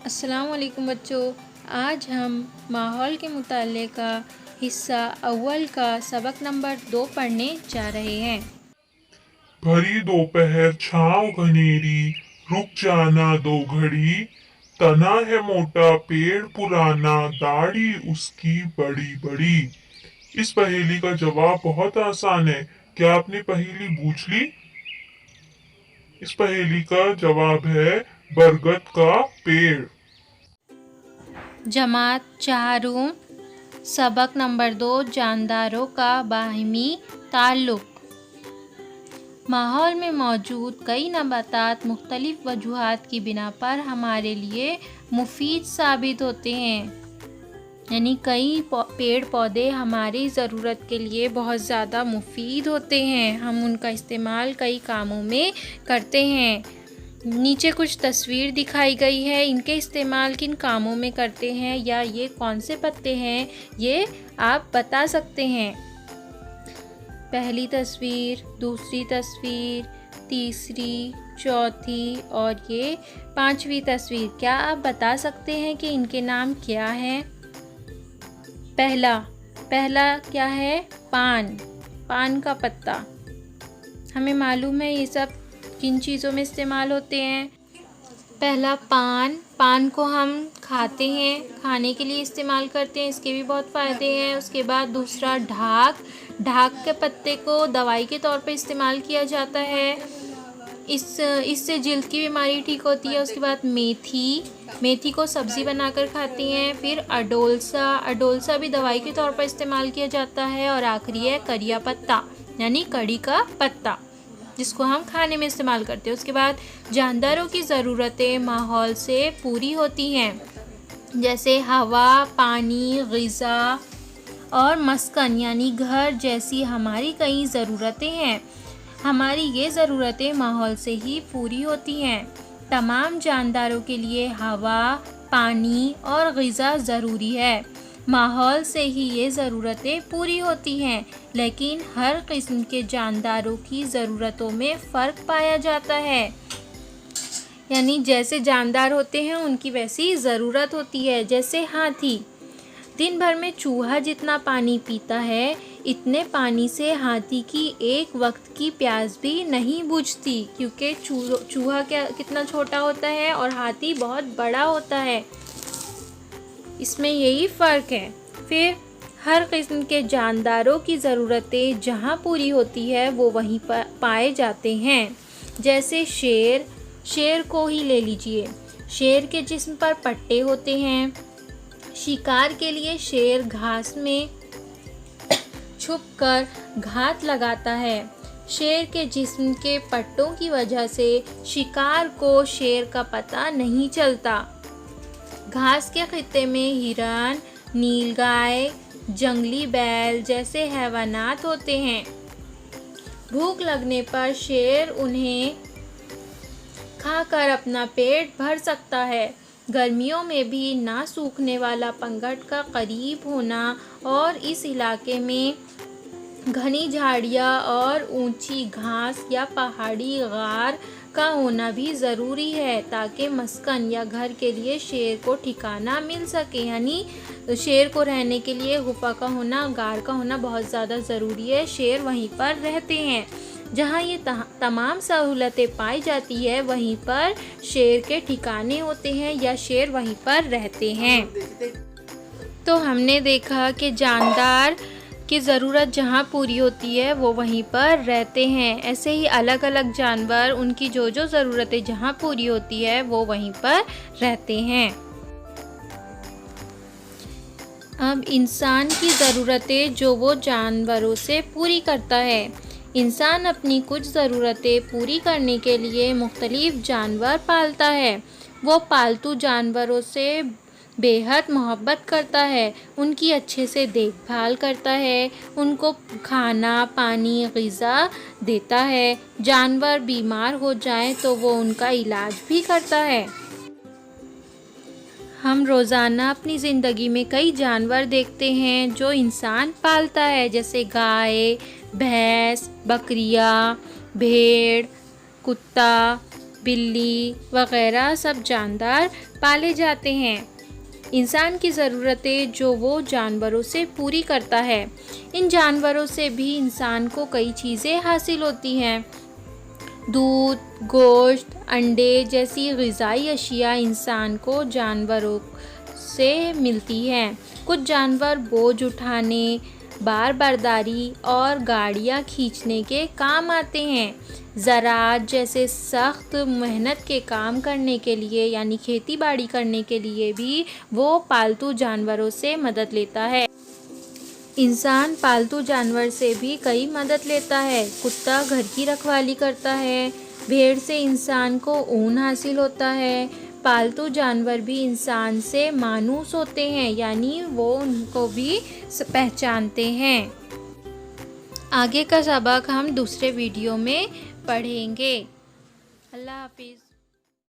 अस्सलाम वालेकुम बच्चों, आज हम माहौल के मुताले का हिस्सा अव्वल का सबक नंबर 2 पढ़ने जा रहे हैं। भरी दोपहर छाँव घनेरी, रुक जाना दो घड़ी। तना है मोटा पेड़ पुराना, दाढ़ी उसकी बड़ी बड़ी। इस पहेली का जवाब बहुत आसान है। क्या आपने पहेली बूझ ली? इस पहेली का जवाब है बरगद का पेड़। जमात चारून, सबक नंबर 2, जानदारों का बाहिमी ताल्लुक। माहौल में मौजूद कई नबातात मुख्तलिफ वजूहात की बिना पर हमारे लिए मुफीद साबित होते हैं। यानी कई पेड़ पौधे हमारी ज़रूरत के लिए बहुत ज़्यादा मुफीद होते हैं, हम उनका इस्तेमाल कई कामों में करते हैं। नीचे कुछ तस्वीर दिखाई गई है, इनके इस्तेमाल किन कामों में करते हैं या ये कौन से पत्ते हैं, ये आप बता सकते हैं। पहली तस्वीर, दूसरी तस्वीर, तीसरी, चौथी और ये 5वीं तस्वीर। क्या आप बता सकते हैं कि इनके नाम क्या हैं? पहला क्या है? पान का पत्ता। हमें मालूम है ये सब किन चीज़ों में इस्तेमाल होते हैं। पहला पान को हम खाते हैं, खाने के लिए इस्तेमाल करते हैं, इसके भी बहुत फ़ायदे हैं। उसके बाद दूसरा ढाक के पत्ते को दवाई के तौर पे इस्तेमाल किया जाता है, इससे जिल्द की बीमारी ठीक होती है। उसके बाद मेथी को सब्ज़ी बनाकर खाती हैं। फिर अडोलसा भी दवाई के तौर पर इस्तेमाल किया जाता है। और आखिरी है करिया पत्ता, यानी कड़ी का पत्ता, जिसको हम खाने में इस्तेमाल करते हैं। उसके बाद जानदारों की ज़रूरतें माहौल से पूरी होती हैं, जैसे हवा, पानी, ग़िज़ा और मस्कन यानी घर जैसी हमारी कई ज़रूरतें हैं। हमारी ये ज़रूरतें माहौल से ही पूरी होती हैं। तमाम जानदारों के लिए हवा, पानी और ग़िज़ा ज़रूरी है। माहौल से ही ये ज़रूरतें पूरी होती हैं, लेकिन हर किस्म के जानदारों की ज़रूरतों में फ़र्क पाया जाता है। यानी जैसे जानदार होते हैं उनकी वैसी ज़रूरत होती है। जैसे हाथी दिन भर में चूहा जितना पानी पीता है, इतने पानी से हाथी की एक वक्त की प्यास भी नहीं बुझती, क्योंकि चूहा कितना छोटा होता है और हाथी बहुत बड़ा होता है। इसमें यही फ़र्क है। फिर हर किस्म के जानदारों की ज़रूरतें जहाँ पूरी होती है वो वहीं पर पाए जाते हैं। जैसे शेर को ही ले लीजिए। शेर के जिस्म पर पट्टे होते हैं। शिकार के लिए शेर घास में छुपकर घात लगाता है। शेर के जिस्म के पट्टों की वजह से शिकार को शेर का पता नहीं चलता। घास के खित्ते में हिरन, नीलगाय, जंगली बैल जैसे हैवानात होते हैं। भूख लगने पर शेर उन्हें खाकर अपना पेट भर सकता है। गर्मियों में भी ना सूखने वाला पंगट का करीब होना और इस इलाके में घनी झाड़ियाँ और ऊंची घास या पहाड़ी गार का होना भी ज़रूरी है, ताकि मस्कन या घर के लिए शेर को ठिकाना मिल सके। यानी शेर को रहने के लिए गुफा का होना, गार का होना बहुत ज़्यादा ज़रूरी है। शेर वहीं पर रहते हैं। जहाँ ये तमाम सहूलतें पाई जाती है, वहीं पर शेर के ठिकाने होते हैं या शेर वहीं पर रहते हैं। तो हमने देखा कि जानदार की ज़रूरत जहाँ पूरी होती है वो वहीं पर रहते हैं। ऐसे ही अलग अलग जानवर उनकी जो ज़रूरतें जहाँ पूरी होती है वो वहीं पर रहते हैं। अब इंसान की ज़रूरतें जो वो जानवरों से पूरी करता है। इंसान अपनी कुछ ज़रूरतें पूरी करने के लिए मुख्तलिफ़ जानवर पालता है। वो पालतू जानवरों से बेहद मोहब्बत करता है, उनकी अच्छे से देखभाल करता है, उनको खाना, पानी, ग़िज़ा देता है। जानवर बीमार हो जाएं तो वो उनका इलाज भी करता है। हम रोज़ाना अपनी ज़िंदगी में कई जानवर देखते हैं जो इंसान पालता है, जैसे गाय, भैंस, बकरियाँ, भेड़, कुत्ता, बिल्ली वगैरह सब जानवर पाले जाते हैं। इंसान की ज़रूरतें जो वो जानवरों से पूरी करता है। इन जानवरों से भी इंसान को कई चीज़ें हासिल होती हैं। दूध, गोश्त, अंडे जैसी ग़िज़ाई अशिया इंसान को जानवरों से मिलती हैं। कुछ जानवर बोझ उठाने, बार बर्दारी और गाड़ियाँ खींचने के काम आते हैं। ज़राअत जैसे सख्त मेहनत के काम करने के लिए यानी खेती बाड़ी करने के लिए भी वो पालतू जानवरों से मदद लेता है। इंसान पालतू जानवर से भी कई मदद लेता है। कुत्ता घर की रखवाली करता है, भेड़ से इंसान को ऊन हासिल होता है। पालतू जानवर भी इंसान से मानूस होते हैं, यानी वो उनको भी पहचानते हैं। आगे का सबक हम दूसरे वीडियो में पढ़ेंगे। अल्लाह हाफिज़।